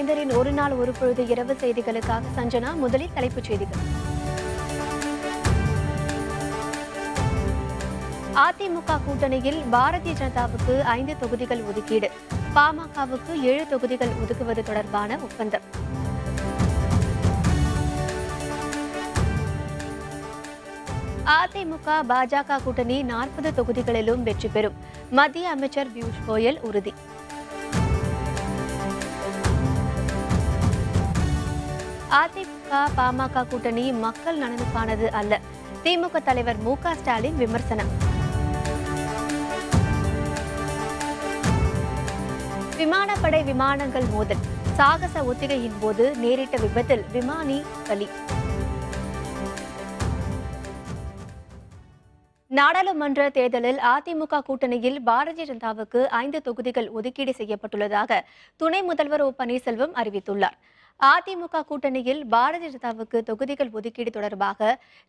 வேந்தரின் ஒரு நாள் ஒரு பொழுது இரவு செய்திகளுக்காக சஞ்சனா. முதலில் தலைப்புச் செய்திகள். அதிமுக கூட்டணியில் பாரதிய ஜனதாவுக்கு 5 தொகுதிகள் ஒதுக்கீடு, பாமகவுக்கு 7 தொகுதிகள் ஒதுக்குவது தொடர்பான ஒப்பந்தம். அதிமுக பாஜக கூட்டணி 40 தொகுதிகளிலும் வெற்றி பெறும், மத்திய அமைச்சர் பியூஷ் கோயல் உறுதி. அதிமுக பாமக கூட்டணி மக்கள் நலனுக்கானது அல்ல, திமுக தலைவர் மு.க. ஸ்டாலின் விமர்சனம். விமானப்படை விமானங்கள் மோதல், சாகச ஒத்திகையின் போது நேரிட்ட விபத்தில் விமானி பலி. நாடாளுமன்ற தேர்தலில் அதிமுக கூட்டணியில் பாரதிய ஜனதாவுக்கு 5 தொகுதிகள் ஒதுக்கீடு செய்யப்பட்டுள்ளதாக துணை முதல்வர் ஓ பன்னீர்செல்வம் அறிவித்துள்ளார். அதிமுக கூட்டணியில் பாரதிய ஜனதாவுக்கு தொகுதிகள் ஒதுக்கீடு தொடர்பாக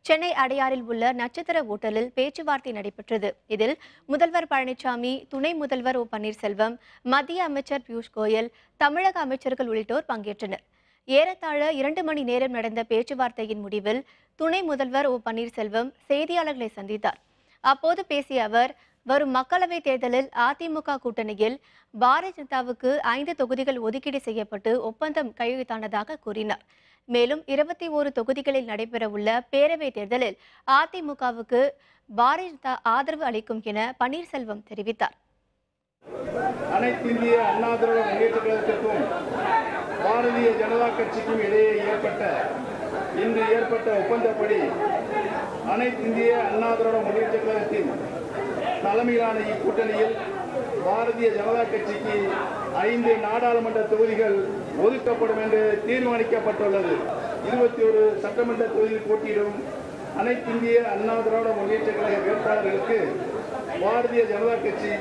சென்னை அடையாறில் உள்ள நட்சத்திர ஓட்டலில் பேச்சுவார்த்தை நடைபெற்றது. இதில் முதல்வர் பழனிசாமி, துணை முதல்வர் ஓ பன்னீர்செல்வம், மத்திய அமைச்சர் பியூஷ் கோயல், தமிழக அமைச்சர்கள் உள்ளிட்டோர் பங்கேற்றனர். ஏறத்தாழ 2 மணி நேரம் நடந்த பேச்சுவார்த்தையின் முடிவில் துணை முதல்வர் ஓ பன்னீர்செல்வம் செய்தியாளர்களை சந்தித்தார். அப்போது பேசிய அவர், வரும் மக்களவைத் தேர்தலில் அதிமுக கூட்டணியில் பாரதிய ஜனதாவுக்கு 5 தொகுதிகள் ஒதுக்கீடு செய்யப்பட்டு ஒப்பந்தம் கையெழுத்தானதாக கூறினார். மேலும் 21 தொகுதிகளில் நடைபெறவுள்ள பேரவைத் தேர்தலில் அதிமுகவுக்கு பாரதிய ஜனதா ஆதரவு அளிக்கும் என பன்னீர்செல்வம் தெரிவித்தார். அனைத்து இந்திய அண்ணா திராவிட முன்னேற்ற கழகத்திற்கும் பாரதிய ஜனதா கட்சிக்கும் இடையே இன்று ஏற்பட்ட ஒப்பந்தப்படி அனைத்து இந்திய அண்ணா திராவிட முன்னேற்ற கழகத்தின் தலைமையிலான இக்கூட்டணியில் பாரதிய ஜனதா கட்சிக்கு 5 நாடாளுமன்ற தொகுதிகள் ஒதுக்கப்படும் என்று தீர்மானிக்கப்பட்டுள்ளது. 21 சட்டமன்ற தொகுதியில் போட்டியிடும் அனைத்து இந்திய அண்ணா திராவிட முன்னேற்ற கழக வேட்பாளர்களுக்கு பாரதிய ஜனதா கட்சி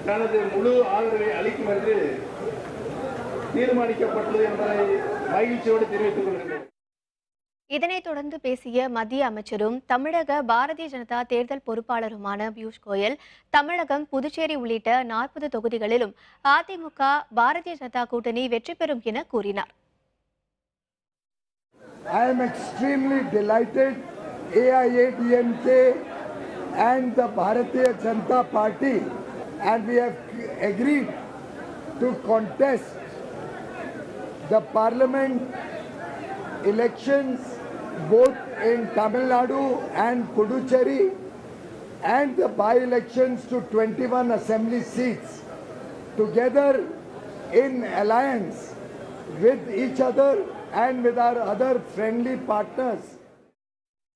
தனது முழு ஆதரவை அளிக்கும் என்று தீர்மானிக்கப்பட்டுள்ளது என்பதை மகிழ்ச்சியோடு தெரிவித்துக் கொள்கிறேன். இதனைத் தொடர்ந்து பேசிய மத்திய அமைச்சரும் தமிழக பாரதிய ஜனதா தேர்தல் பொறுப்பாளருமான பியூஷ் கோயல், தமிழகம், புதுச்சேரி உள்ளிட்ட 40 தொகுதிகளிலும் அதிமுக பாரதிய ஜனதா கூட்டணி வெற்றி பெறும் என கூறினார். I am extremely delighted AIADMK and the Bharatiya Janata Party and we have agreed to contest the parliament elections both in Tamil Nadu and Puducherry and the by-elections to 21 assembly seats together in alliance with each other and with our other friendly partners.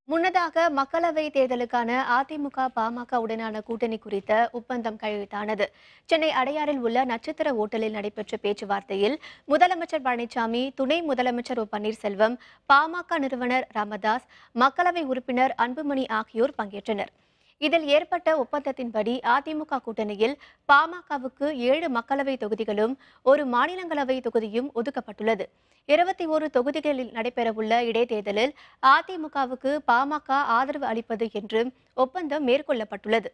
முன்னதாக மக்களவை தேர்தலுக்கான அதிமுக பாமக உடனான கூட்டணி குறித்த ஒப்பந்தம் கையெழுத்தானது. சென்னை அடையாறில் உள்ள நட்சத்திர ஓட்டலில் நடைபெற்ற பேச்சுவார்த்தையில் முதலமைச்சர் பழனிசாமி, துணை முதலமைச்சர் ஓ பன்னீர்செல்வம், பாமக நிறுவனர் ராமதாஸ், மக்களவை உறுப்பினர் அன்புமணி ஆகியோர் பங்கேற்றனர். இதில் ஏற்பட்ட ஒப்பந்தத்தின்படி அதிமுக கூட்டணியில் பாமகவுக்கு 7 மக்களவை தொகுதிகளும் 1 மாநிலங்களவை தொகுதியும் ஒதுக்கப்பட்டுள்ளது. 21 தொகுதிகளில் நடைபெறவுள்ள இடைத்தேர்தலில் அதிமுகவுக்கு பாமக ஆதரவு அளிப்பது என்று ஒப்பந்தம் மேற்கொள்ளப்பட்டுள்ளது.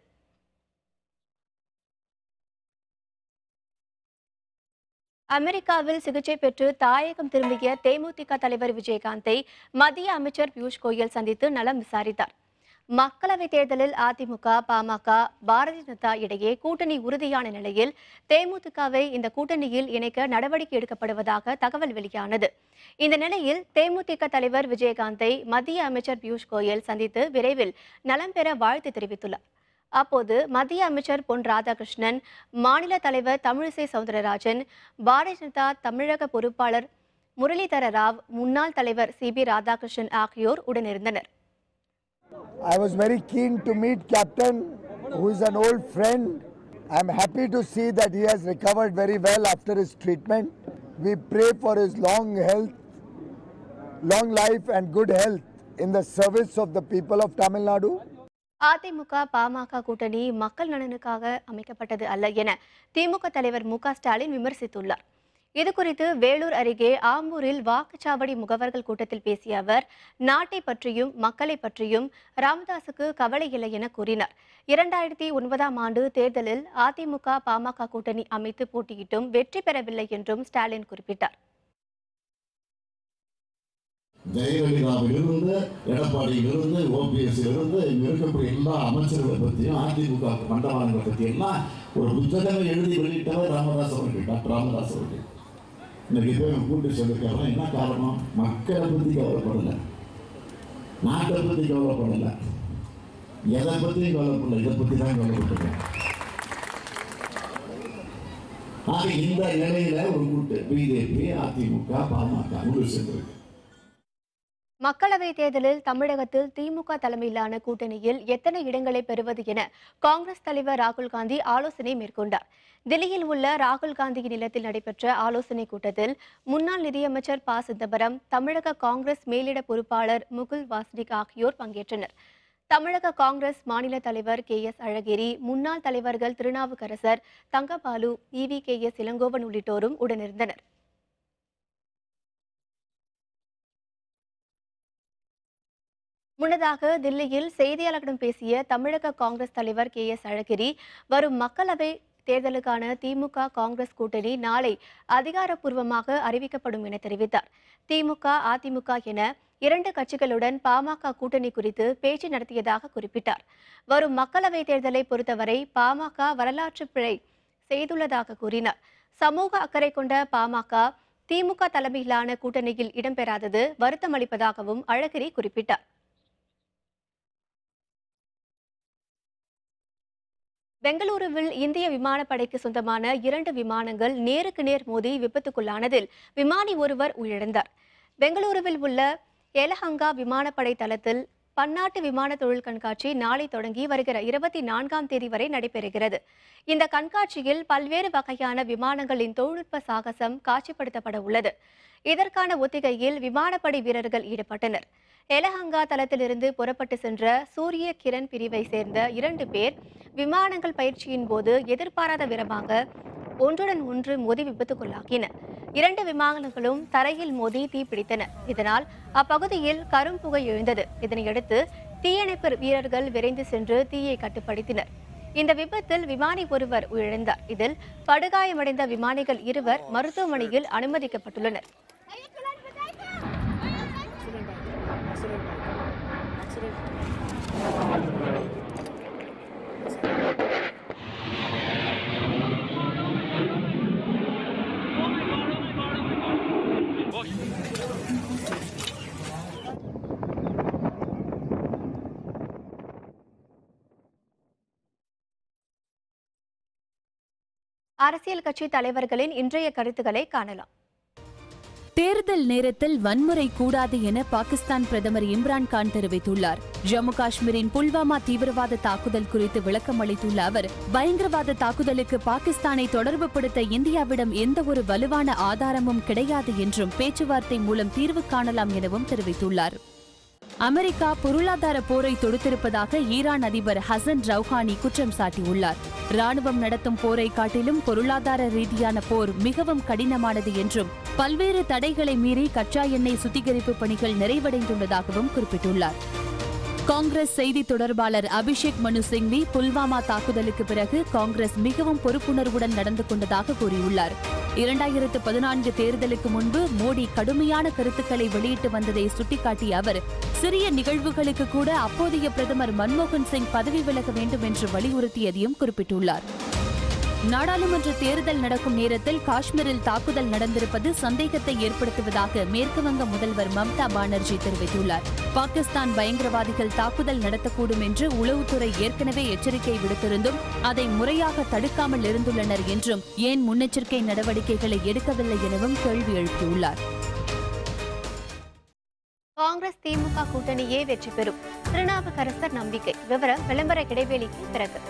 அமெரிக்காவில் சிகிச்சை பெற்று தாயகம் திரும்பிய தேமுதிக தலைவர் விஜயகாந்தை மத்திய அமைச்சர் பியூஷ் கோயல் சந்தித்து நலம் விசாரித்தார். மக்களவைத் தேர்தலில் அதிமுக, பாமக, பாரதிய ஜனதா இடையே கூட்டணி உறுதியான நிலையில் தேமுதிகவை இந்த கூட்டணியில் இணைக்க நடவடிக்கை எடுக்கப்படுவதாக தகவல் வெளியானது. இந்த நிலையில் தேமுதிக தலைவர் விஜயகாந்தை மத்திய அமைச்சர் பியூஷ் கோயல் சந்தித்து விரைவில் நலம் பெற வாழ்த்து தெரிவித்துள்ளார். அப்போது மத்திய அமைச்சர் பொன் ராதாகிருஷ்ணன், மாநில தலைவர் தமிழிசை சவுந்தரராஜன், பாரதிய ஜனதா தமிழக பொறுப்பாளர் முரளிதர ராவ், முன்னாள் தலைவர் CB ராதாகிருஷ்ணன் ஆகியோர் உடனிருந்தனர். I was very keen to meet Captain, who is an old friend. I am happy to see that he has recovered very well after his treatment. We pray for his long life and good health in the service of the people of Tamil Nadu. AIADMK PMK கூட்டணி மக்கள் நலனுக்காக அமைக்கப்பட்டது அல்ல என திமுக தலைவர் மு.க. ஸ்டாலின் விமர்சித்துள்ளார். இதுகுறித்து வேலூர் அருகே ஆம்பூரில் வாக்குச்சாவடி முகவர்கள் கூட்டத்தில் பேசிய அவர், நாட்டை பற்றியும் மக்களை பற்றியும் ராமதாசுக்கு கவலை இல்லை என கூறினார். 2009ஆம் ஆண்டு தேர்தலில் அதிமுக பாமக கூட்டணி அமைத்து போட்டியிட்டும் வெற்றி பெறவில்லை என்றும் ஸ்டாலின் குறிப்பிட்டார். ஜெயலலிதாவிலிருந்து, எடப்பாடியிலிருந்து, ஓபிஎஸ்ஸிலிருந்து இங்கே இருக்கக்கூடிய எல்லா அமைச்சர்களை பற்றியும், அதிமுக மண்டலங்களை பற்றியெல்லாம் ஒரு புத்தகமே எழுதி வெளியிட்டவர் ராமதாஸ் அவர்கள், டாக்டர் ராமதாஸ் அவர்கள். இன்னைக்கு பேர் கூட்டு சொல்லிருக்காங்க. என்ன காரணம்? மக்களை பற்றி கவலைப்படலை, நாட்டை பற்றி கவலைப்படலை, எதை பற்றியும் கவலைப்படலை, இதை பற்றி தான் கவலைப்பட்டிருக்கேன். ஆக இந்த நிலையில ஒரு கூட்டு பிஜேபி, அதிமுக, பாமக முழு சென்றிருக்கு. மக்களவைத் தேர்தலில் தமிழகத்தில் திமுக தலைமையிலான கூட்டணியில் எத்தனை இடங்களை பெறுவது என காங்கிரஸ் தலைவர் ராகுல் காந்தி ஆலோசனை மேற்கொண்டார். தில்லியில் உள்ள ராகுல் காந்தியின் இல்லத்தில் நடைபெற்ற ஆலோசனைக் கூட்டத்தில் முன்னாள் நிதியமைச்சர் ப. சிதம்பரம், தமிழக காங்கிரஸ் மேலிட பொறுப்பாளர் முகுல் வாஸ்னிக் ஆகியோர் பங்கேற்றனர். தமிழக காங்கிரஸ் மாநில தலைவர் KS அழகிரி, முன்னாள் தலைவர்கள் திருநாவுக்கரசர், தங்கபாலு, EVKS இளங்கோவன் உள்ளிட்டோரும் உடனிருந்தனர். முன்னதாக தில்லியில் செய்தியாளர்களிடம் பேசிய தமிழக காங்கிரஸ் தலைவர் KS அழகிரி, வரும் மக்களவை தேர்தலுக்கான திமுக காங்கிரஸ் கூட்டணி நாளை அதிகாரப்பூர்வமாக அறிவிக்கப்படும் என தெரிவித்தார். திமுக, அதிமுக என இரண்டு கட்சிகளுடன் பாமக கூட்டணி குறித்து பேச்சு நடத்தியதாக குறிப்பிட்டார். வரும் மக்களவை தேர்தலை பொறுத்தவரை பாமக வரலாற்று பிழை செய்துள்ளதாக கூறினார். சமூக அக்கறை கொண்ட பாமக திமுக தலைமையிலான கூட்டணியில் இடம்பெறாதது வருத்தம் அளிப்பதாகவும் அழகிரி குறிப்பிட்டார். பெங்களூருவில் இந்திய விமானப்படைக்கு சொந்தமான 2 விமானங்கள் நேருக்கு நேர் மோதி விபத்துக்குள்ளானதில் விமானி ஒருவர் உயிரிழந்தார். பெங்களூருவில் உள்ள எலஹங்கா விமானப்படை தளத்தில் பன்னாட்டு விமான தொழில் கண்காட்சி நாளை தொடங்கி வருகிற 24ஆம் தேதி வரை நடைபெறுகிறது. இந்த கண்காட்சியில் பல்வேறு வகையான விமானங்களின் தொழில்நுட்ப சாகசம் காட்சிப்படுத்தப்பட உள்ளது. இதற்கான ஒத்திகையில் விமானப்படை வீரர்கள் ஈடுபட்டனர். எலஹங்கா தளத்திலிருந்து புறப்பட்டு சென்ற சூரிய கிரண் பிரிவை சேர்ந்த 2 பேர் விமானங்கள் பயிற்சியின் போது எதிர்பாராத விதமாக ஒன்றுடன் ஒன்று மோதி விபத்துக்குள்ளாகின. 2 விமானங்களும் தரையில் மோதி தீப்பிடித்தன. இதனால் அப்பகுதியில் கரும்புகை எழுந்தது. இதனையடுத்து தீயணைப்பு வீரர்கள் விரைந்து சென்று தீயை கட்டுப்படுத்தினர். இந்த விபத்தில் விமானி ஒருவர் உயிரிழந்தார். இதில் படுகாயமடைந்த விமானிகள் 2 மருத்துவமனையில் அனுமதிக்கப்பட்டுள்ளனர். அரசியல் கட்சி தலைவர்களின் இன்றைய கருத்துக்களை காணலாம். தேர்தல் நேரத்தில் வன்முறை கூடாது என பாகிஸ்தான் பிரதமர் இம்ரான் கான் தெரிவித்துள்ளார். ஜம்மு காஷ்மீரின் புல்வாமா தீவிரவாத தாக்குதல் குறித்து விளக்கம் அளித்துள்ள அவர், பயங்கரவாத தாக்குதலுக்கு பாகிஸ்தானை தொடர்புபடுத்த இந்தியாவிடம் எந்தவொரு வலுவான ஆதாரமும் கிடையாது என்றும் பேச்சுவார்த்தை மூலம் தீர்வு காணலாம் எனவும் தெரிவித்துள்ளார். அமெரிக்கா பொருளாதார போரை தொடுத்திருப்பதாக ஈரான் அதிபர் ஹசன் ரவுஹானி குற்றம் சாட்டியுள்ளார். ராணுவம் நடத்தும் போரை காட்டிலும் பொருளாதார ரீதியான போர் மிகவும் கடினமானது என்றும் பல்வேறு தடைகளை மீறி கச்சா எண்ணெய் சுத்திகரிப்பு பணிகள் நிறைவடைந்துள்ளதாகவும் குறிப்பிட்டுள்ளார். காங்கிரஸ் செய்தி தொடர்பாளர் அபிஷேக் மனு சிங்வி புல்வாமா தாக்குதலுக்கு பிறகு காங்கிரஸ் மிகவும் பொறுப்புணர்வுடன் நடந்து கொண்டதாக கூறியுள்ளார். 2014 தேர்தலுக்கு முன்பு மோடி கடுமையான கருத்துக்களை வெளியிட்டு வந்ததை சுட்டிக்காட்டிய அவர், சிறிய நிகழ்வுகளுக்கு கூட அப்போதைய பிரதமர் மன்மோகன் சிங் பதவி விலக வேண்டும் என்று வலியுறுத்தியதையும் குறிப்பிட்டுள்ளார். நாடாளுமன்ற தேர்தல் நடக்கும் நேரத்தில் காஷ்மீரில் தாக்குதல் நடந்திருப்பது சந்தேகத்தை ஏற்படுத்துவதாக மேற்குவங்க முதல்வர் மம்தா பானர்ஜி தெரிவித்துள்ளார். பாகிஸ்தான் பயங்கரவாதிகள் தாக்குதல் நடத்தக்கூடும் என்று உளவுத்துறை ஏற்கனவே எச்சரிக்கை விடுத்திருந்தும் அதை முறையாக தடுக்காமல் இருந்துள்ளனர் என்றும், ஏன் முன்னெச்சரிக்கை நடவடிக்கைகளை எடுக்கவில்லை எனவும் கேள்வி எழுப்பியுள்ளார். காங்கிரஸ் திமுக கூட்டணியே வெற்றி பெறும், திருநாவுக்கரசர் நம்பிக்கை. விவரம் விளம்பர இடைவேளைக்கு பிறகு.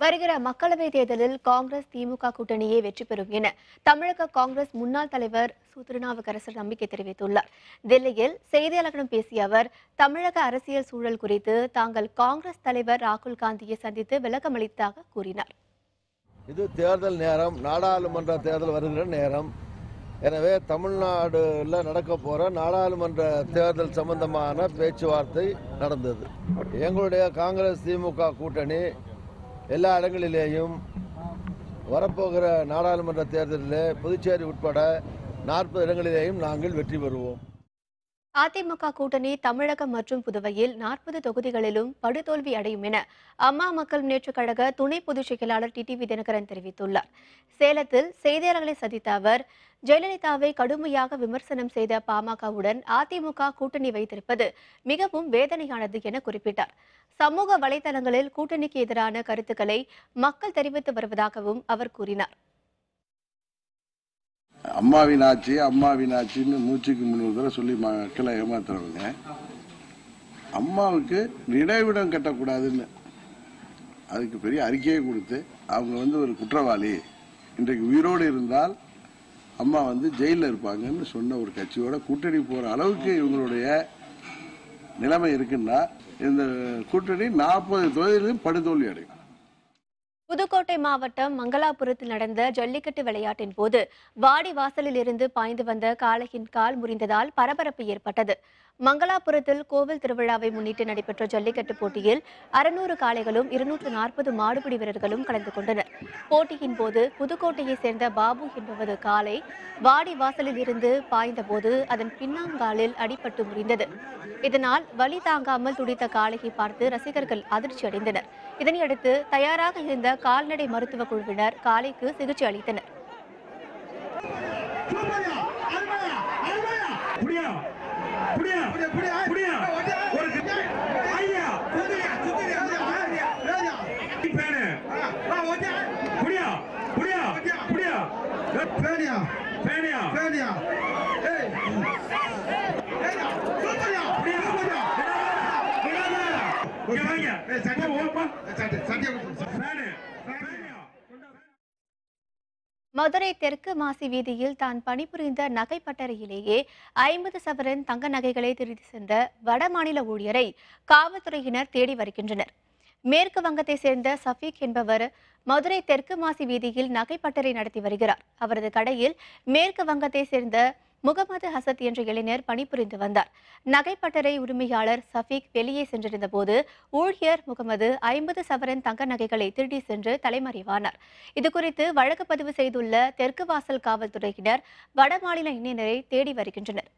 வருகிற மக்களவைத் தேர்தலில் காங்கிரஸ் திமுக கூட்டணியே வெற்றி பெறும் என தமிழக காங்கிரஸ் முன்னாள் தலைவர் திருநாவுக்கரசர் நம்பிக்கை தெரிவித்துள்ளார். டெல்லியில் செய்தியாளர்களிடம் பேசிய அவர், தமிழக அரசியல் சூழல் குறித்து தாங்கள் காங்கிரஸ் தலைவர் ராகுல் காந்தியை சந்தித்து விளக்கமளித்ததாக கூறினார். இது தேர்தல் நேரம், நாடாளுமன்ற தேர்தல் வருகிற நேரம். எனவே தமிழ்நாடுல நடக்க போற நாடாளுமன்ற தேர்தல் சம்பந்தமான பேச்சுவார்த்தை நடந்தது. எங்களுடைய காங்கிரஸ் திமுக கூட்டணி எல்லா இடங்களிலேயும் வரப்போகிற நாடாளுமன்ற தேர்தலில் புதுச்சேரி உட்பட 40 இடங்களிலேயும் நாங்கள் வெற்றி பெறுவோம். அதிமுக கூட்டணி தமிழகம் மற்றும் புதுவையில் 40 தொகுதிகளிலும் படுதோல்வி அடையும் என அம்மா மக்கள் முன்னேற்றக் கழக துணை பொதுச் செயலாளர் டிடிவி தினகரன் தெரிவித்துள்ளார். சேலத்தில் செய்தியாளர்களை சந்தித்த அவர், ஜெயலலிதாவை கடுமையாக விமர்சனம் செய்த பாமகவுடன் அதிமுக கூட்டணி வைத்திருப்பது மிகவும் வேதனையானது என குறிப்பிட்டார். சமூக வலைதளங்களில் கூட்டணிக்கு எதிரான கருத்துக்களை மக்கள் தெரிவித்து வருவதாகவும் அவர் கூறினார். அம்மாவின் ஆட்சின்னு மூச்சுக்கு 300 தடவை சொல்லி மக்களை ஏமாத்துறவங்க அம்மாவுக்கு இடைவிடம் கட்டக்கூடாதுன்னு அதுக்கு பெரிய அறிக்கையை கொடுத்து அவங்க ஒரு குற்றவாளி, இன்றைக்கு உயிரோடு இருந்தால் அம்மா ஜெயிலில் இருப்பாங்கன்னு சொன்ன ஒரு கட்சியோட கூட்டணி போற அளவுக்கு இவங்களுடைய நிலைமை இருக்குன்னா இந்த கூட்டணி 40 தொகுதியிலும் படுதோல்வி அடையும். புதுக்கோட்டை மாவட்டம் மங்களாபுரத்தில் நடந்த ஜல்லிக்கட்டு விளையாட்டின் போது வாடி வாசலில் இருந்து பாய்ந்து வந்த காளையின் கால் முறிந்ததால் பரபரப்பு ஏற்பட்டது. மங்களாபுரத்தில் கோவில் திருவிழாவை முன்னிட்டு நடைபெற்ற ஜல்லிக்கட்டு போட்டியில் 600 காளைகளும் 240 மாடுபிடி வீரர்களும் கலந்து கொண்டனர். போட்டியின் போது புதுக்கோட்டையை சேர்ந்த பாபு என்பவது காளை வாடி வாசலில் இருந்து பாய்ந்த போது அதன் பின்னாங்காலில் அடிபட்டு முறிந்தது. இதனால் வலி தாங்காமல் துடித்த காளையை பார்த்து ரசிகர்கள் அதிர்ச்சி அடைந்தனர். இதனையடுத்து தயாராக இருந்த கால்நடை மருத்துவ குழுவினர் காளைக்கு சிகிச்சை அளித்தனர். மதுரை தெற்கு மாசி வீதியில் தான் பணிபுரிந்த நகை பட்டறையிலேயே 50 சவரன் தங்க நகைகளை திருடி சென்ற வடமாநில ஊழியரை காவல்துறையினர் தேடி வருகின்றனர். மேற்கு வங்கத்தை சேர்ந்த சஃபீக் என்பவர் மதுரை தெற்கு மாசி வீதியில் நகைப்பட்டறை நடத்தி வருகிறார். அவரது கடையில் மேற்கு வங்கத்தை சேர்ந்த முகமது ஹசத் என்ற இளைஞர் பணிபுரிந்து வந்தார். நகைப்பட்டறை உரிமையாளர் சஃபீக் வெளியே சென்றிருந்த போது ஊழியர் முகமது 50 சவரன் தங்க நகைகளை திருடி சென்று தலைமறைவானார். இதுகுறித்து வழக்கு பதிவு செய்துள்ள தெற்கு வாசல் காவல்துறையினர் வடமாநில இளைஞரை தேடி வருகின்றனர்.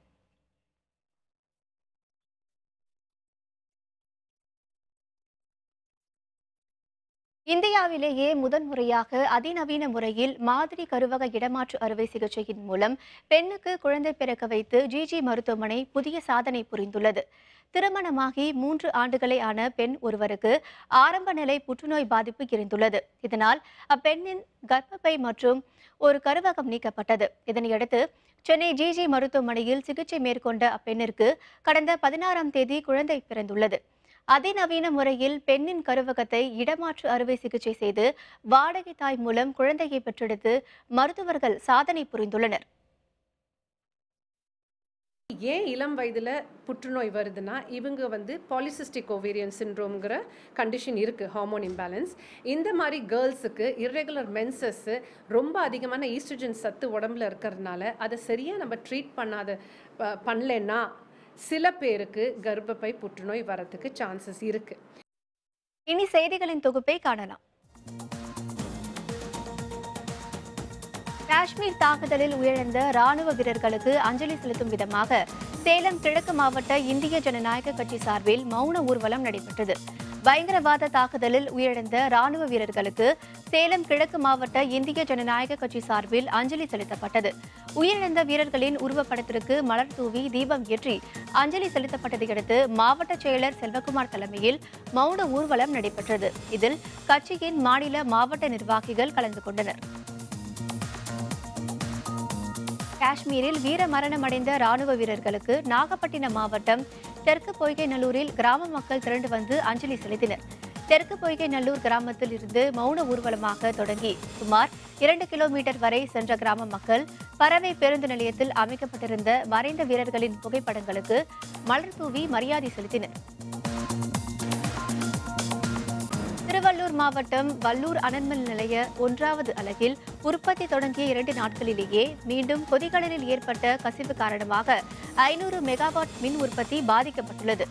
இந்தியாவிலேயே முதன்முறையாக அதிநவீன முறையில் மாதிரி கருவக இடமாற்று அறுவை சிகிச்சையின் மூலம் பெண்ணுக்கு குழந்தை பிறக்க வைத்து ஜிஜி மருத்துவமனை புதிய சாதனை புரிந்துள்ளது. திருமணமாகி 3 ஆண்டுகளே ஆன பெண் ஒருவருக்கு ஆரம்ப நிலை புற்றுநோய் பாதிப்பு இருந்துள்ளது. இதனால் அப்பெண்ணின் கர்ப்பப்பை மற்றும் ஒரு கருவகம் நீக்கப்பட்டது. இதனையடுத்து சென்னை ஜிஜி மருத்துவமனையில் சிகிச்சை மேற்கொண்ட அப்பெண்ணிற்கு கடந்த 16ஆம் தேதி குழந்தை பிறந்துள்ளது. அதிநவீன முறையில் பெண்ணின் கருவகத்தை இடமாற்று அறுவை சிகிச்சை செய்து வாடகை தாய் மூலம் குழந்தையை பெற்றெடுத்து மருத்துவர்கள் சாதனை புரிந்துள்ளனர். ஏன் இளம் வயதில் புற்றுநோய் வருதுன்னா இவங்க பாலிசிஸ்டிக் ஓவேரியன் சிண்ட்ரோம்ங்கிற கண்டிஷன் இருக்குது, ஹார்மோன் இம்பேலன்ஸ். இந்த மாதிரி கேர்ள்ஸுக்கு இர்ரெகுலர் மென்சஸ் ரொம்ப அதிகமான ஈஸ்ட்ரஜன் சத்து உடம்புல இருக்கிறதுனால அதை சரியாக நம்ம ட்ரீட் பண்ணலன்னா சில பேருக்கு கர்ப்பப்பை புற்றுநோய் வரதுக்கு சான்சஸ் இருக்கு. இனி செய்திகளின் தொகுப்பை காணலாம். காஷ்மீர் தாக்குதலில் உயிரிழந்த ராணுவ வீரர்களுக்கு அஞ்சலி செலுத்தும் விதமாக சேலம் கிழக்கு மாவட்ட இந்திய ஜனநாயக கட்சி சார்பில் மௌன ஊர்வலம் நடைபெற்றது. பயங்கரவாத தாக்குதலில் உயிரிழந்த ராணுவ வீரர்களுக்கு சேலம் கிழக்கு மாவட்ட இந்திய ஜனநாயக கட்சி சார்பில் அஞ்சலி செலுத்தப்பட்டது. உயிரிழந்த வீரர்களின் உருவப்படத்திற்கு மலர் தூவி தீபம் ஏற்றி அஞ்சலி செலுத்தப்பட்டதையடுத்து மாவட்ட செயலர் செல்வகுமார் தலைமையில் மௌன ஊர்வலம் நடைபெற்றது. இதில் கட்சியின் மாநில மாவட்ட நிர்வாகிகள் கலந்து கொண்டனர். காஷ்மீரில் வீர மரணமடைந்த ராணுவ வீரர்களுக்கு நாகப்பட்டினம் மாவட்டம் தெற்கு பொய்கைநல்லூரில் கிராம மக்கள் திரண்டு வந்து அஞ்சலி செலுத்தினர். தெற்கு பொய்கை நல்லூர் கிராமத்தில் இருந்து மௌன ஊர்வலமாக தொடங்கி சுமார் 2 கிலோமீட்டர் வரை சென்ற கிராம மக்கள் பறவை பேருந்து நிலையத்தில் அமைக்கப்பட்டிருந்த மறைந்த வீரர்களின் புகைப்படங்களுக்கு மலர் தூவி மரியாதை செலுத்தினர். திருவள்ளூர் மாவட்டம் வல்லூர் அனல்மின் நிலைய 1வது அலகில் உற்பத்தி தொடங்கிய 2 நாட்களிலேயே மீண்டும் கொதிகலனில் ஏற்பட்ட கசிவு காரணமாக 500 மெகாவாட் மின் உற்பத்தி பாதிக்கப்பட்டுள்ளது.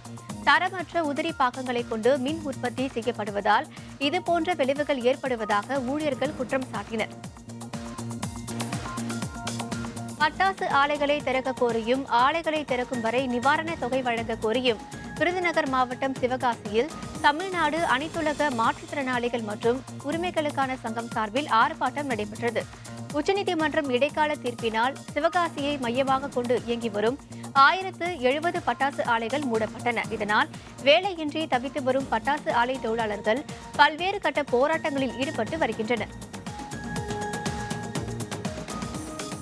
தரமற்ற உதிரி பாகங்களை கொண்டு மின் உற்பத்தி செய்யப்படுவதால் இதுபோன்ற விளைவுகள் ஏற்படுவதாக ஊழியர்கள் குற்றம் சாட்டினர். பட்டாசு ஆலைகளை திறக்க கோரியும் ஆலைகளை திறக்கும் வரை நிவாரண தொகை வழங்க கோரியும் விருதுநகர் மாவட்டம் சிவகாசியில் தமிழ்நாடு அனைத்துலக மாற்றுத்திறனாளிகள் மற்றும் உரிமைகளுக்கான சங்கம் சார்பில் ஆர்ப்பாட்டம் நடைபெற்றது. உச்சநீதிமன்றம் இடைக்கால தீர்ப்பினால் சிவகாசியை மையமாக கொண்டு இயங்கி வரும் 1070 பட்டாசு ஆலைகள் மூடப்பட்டன. இதனால் வேலையின்றி தவித்து வரும் பட்டாசு ஆலை தொழிலாளர்கள் பல்வேறு கட்ட போராட்டங்களில் ஈடுபட்டு வருகின்றனர்.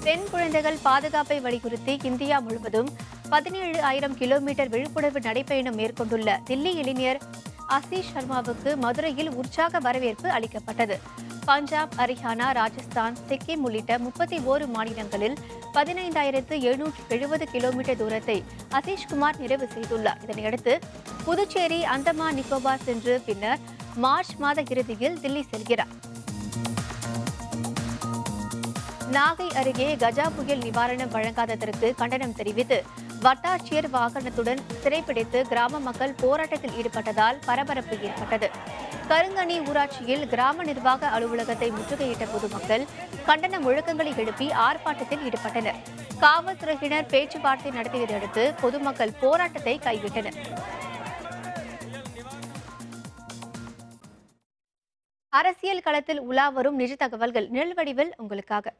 பெண் குழந்தைகள் பாதுகாப்பை வலியுறுத்தி இந்தியா முழுவதும் 17,000 கிலோமீட்டர் விழிப்புணர்வு நடைபயணம் மேற்கொண்டுள்ள தில்லி இளைஞர் ஆசிஷ் சர்மாவுக்கு மதுரையில் உற்சாக வரவேற்பு அளிக்கப்பட்டது. பஞ்சாப், ஹரியானா, ராஜஸ்தான், சிக்கிம் உள்ளிட்ட 31 மாநிலங்களில் 15,770 கிலோமீட்டர் தூரத்தை ஆசிஷ்குமார் நிறைவு செய்துள்ளார். இதனையடுத்து புதுச்சேரி, அந்தமான் நிக்கோபார் சென்று பின்னர் மார்ச் மாத இறுதியில் தில்லி செல்கிறார். நாகை அருகே கஜா புயல் நிவாரணம் வழங்காததற்கு கண்டனம் தெரிவித்து வட்டாட்சியர் வாகனத்துடன் சிறைப்பிடித்து கிராம மக்கள் போராட்டத்தில் ஈடுபட்டதால் பரபரப்பு ஏற்பட்டது. கருங்கனி ஊராட்சியில் கிராம நிர்வாக அலுவலகத்தை முற்றுகையிட்ட பொதுமக்கள் கண்டன முழக்கங்களை எழுப்பி ஆர்ப்பாட்டத்தில் ஈடுபட்டனர். காவல்துறையினர் பேச்சுவார்த்தை நடத்தியதையடுத்து பொதுமக்கள் போராட்டத்தை கைவிட்டனர். அரசியல் களத்தில் உலாவரும் நிஜ தகவல்கள் நிழல் வடிவில் உங்களுக்காக.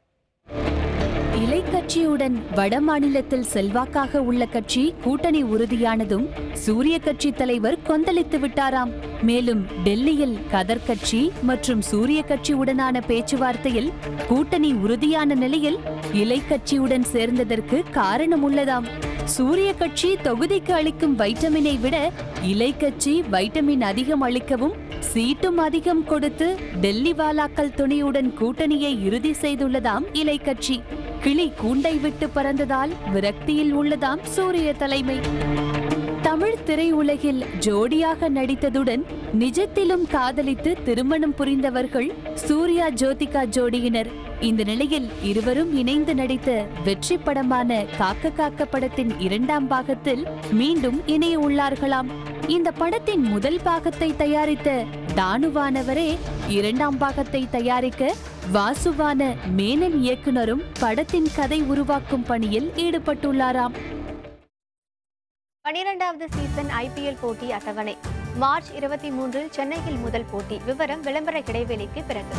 இலை கட்சியுடன் வட மாநிலத்தில் செல்வாக்காக உள்ள கட்சி கூட்டணி உறுதியானதும் சூரிய கட்சி தலைவர் கொந்தளித்து விட்டாராம். மேலும் டெல்லியில் கதர் கட்சி மற்றும் சூரிய கட்சியுடனான பேச்சுவார்த்தையில் கூட்டணி உறுதியான நிலையில் இலை கட்சியுடன் சேர்ந்ததற்கு காரணம் உள்ளதாம். சூரிய கட்சி தொகுதிக்கு அளிக்கும் வைட்டமினை விட இலை கட்சி வைட்டமின் அதிகம் அளிக்கவும் சீட்டும் அதிகம் கொடுத்து டெல்லி வாலாக்கள் துணையுடன் கூட்டணியை இறுதி செய்துள்ளதாம் இலை கட்சி. கிளி கூண்டை விட்டு பறந்ததால் விரக்தியில் உள்ளதாம் சூரிய தலைமை. தமிழ் திரையுலகில் ஜோடியாக நடித்ததுடன் நிஜத்திலும் காதலித்து திருமணம் புரிந்தவர்கள் சூர்யா ஜோதிகா ஜோடியினர். இந்த நிலையில் இருவரும் இணைந்து நடித்த வெற்றி படமான காக்க காக்க படத்தின் 2ஆம் பாகத்தில் மீண்டும் இணைய உள்ளார்களாம். இந்த படத்தின் முதல் பாகத்தை தயாரித்த தானுவானவரே 2ஆம் பாகத்தை தயாரிக்க வாசுவான மேனன் இயக்குனரும் படத்தின் கதை உருவாக்கும் பணியில் ஈடுபட்டுள்ளாராம். 12வது சீசன் IPL போட்டி அட்டவணை மார்ச் 23 சென்னையில் முதல் போட்டி. விவரம் விளம்பர இடைவேளைக்கு பிறகு.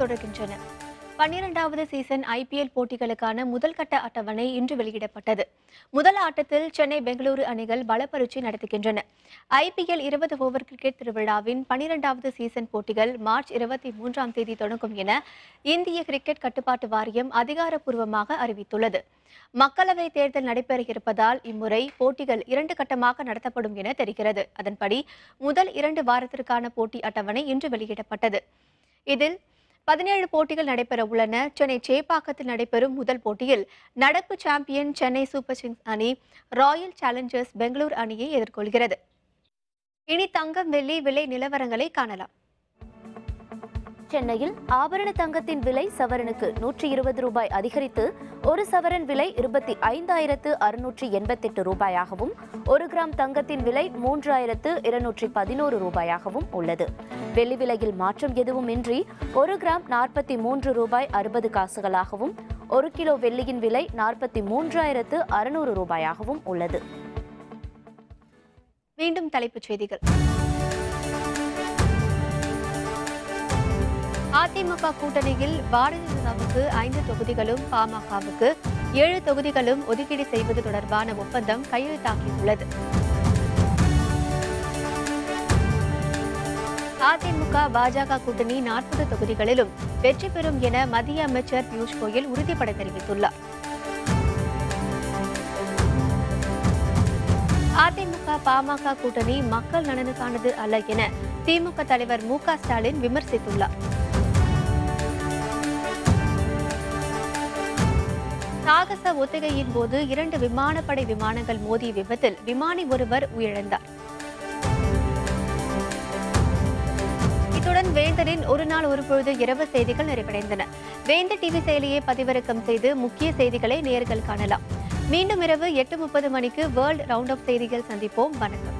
தொடர்கின்றன. 12வது சீசன் IPL போட்டிகளுக்கான முதல் கட்ட அட்டவணை இன்று வெளியிடப்பட்டது. முதல் ஆட்டத்தில் சென்னை, பெங்களூரு அணிகள் பலப்பரீட்சை நடத்துகின்றன. IPL 20 ஓவர் கிரிக்கெட் திருவிழாவின் 12வது சீசன் போட்டிகள் மார்ச் 23ஆம் தேதி தொடங்கும் என இந்திய கிரிக்கெட் கட்டுப்பாட்டு வாரியம் அதிகாரப்பூர்வமாக அறிவித்துள்ளது. மக்களவை தேர்தல் நடைபெற இருப்பதால் இம்முறை போட்டிகள் 2 கட்டமாக நடத்தப்படும் என தெரிகிறது. அதன்படி முதல் 2 வாரத்திற்கான போட்டி அட்டவணை இன்று வெளியிடப்பட்டது. இதில் 17 போட்டிகள் நடைபெற உள்ளன. சென்னை சேப்பாக்கத்தில் நடைபெறும் முதல் போட்டியில் நடப்பு சாம்பியன் சென்னை சூப்பர் கிங்ஸ் அணி ராயல் சேலஞ்சர்ஸ் பெங்களூரு அணியை எதிர்கொள்கிறது. இனி தங்கம், வெள்ளி விலை நிலவரங்களை காணலாம். சென்னையில் ஆபரண தங்கத்தின் விலை சவரனுக்கு 120 ரூபாய் அதிகரித்து 1 சவரன் விலை 25,688 ரூபாயாகவும் 1 கிராம் தங்கத்தின் விலை 3,211 ரூபாயாகவும் உள்ளது. வெள்ளி விலையில் மாற்றம் எதுவும் இன்றி 1 கிராம் 43 ரூபாய் 60 காசுகளாகவும் 1 கிலோ வெள்ளியின் விலை 43,600 ரூபாயாகவும் உள்ளது. மீண்டும் தலைப்புச் செய்திகள். அதிமுக கூட்டணியில் பாரதிய ஜனதாவுக்கு 5 தொகுதிகளும் பாமகவுக்கு 7 தொகுதிகளும் ஒதுக்கீடு செய்வது தொடர்பான ஒப்பந்தம் கையெழுத்தாகியுள்ளது. அதிமுக பாஜக கூட்டணி 40 தொகுதிகளிலும் வெற்றி பெறும் என மத்திய அமைச்சர் பியூஷ் கோயல் உறுதிபட தெரிவித்துள்ளார். அதிமுக பாமக கூட்டணி மக்கள் நலனுக்கானது அல்ல என திமுக தலைவர் மு.க. ஸ்டாலின் விமர்சித்துள்ளார். சாகச ஒத்திகையின் போது 2 விமானப்படை விமானங்கள் மோதிய விபத்தில் விமானி ஒருவர் உயிரிழந்தார். இத்துடன் வேந்தரின் ஒரு நாள் ஒரு பொழுது இரவு செய்திகள் நிறைவடைந்தன. வேந்தர் டிவி செயலியை பதிவிறக்கம் செய்து முக்கிய செய்திகளை நேயர்கள் காணலாம். மீண்டும் இரவு 8:30 மணிக்கு வேர்ல்ட் ரவுண்ட் அப் செய்திகள் சந்திப்போம். வணக்கம்.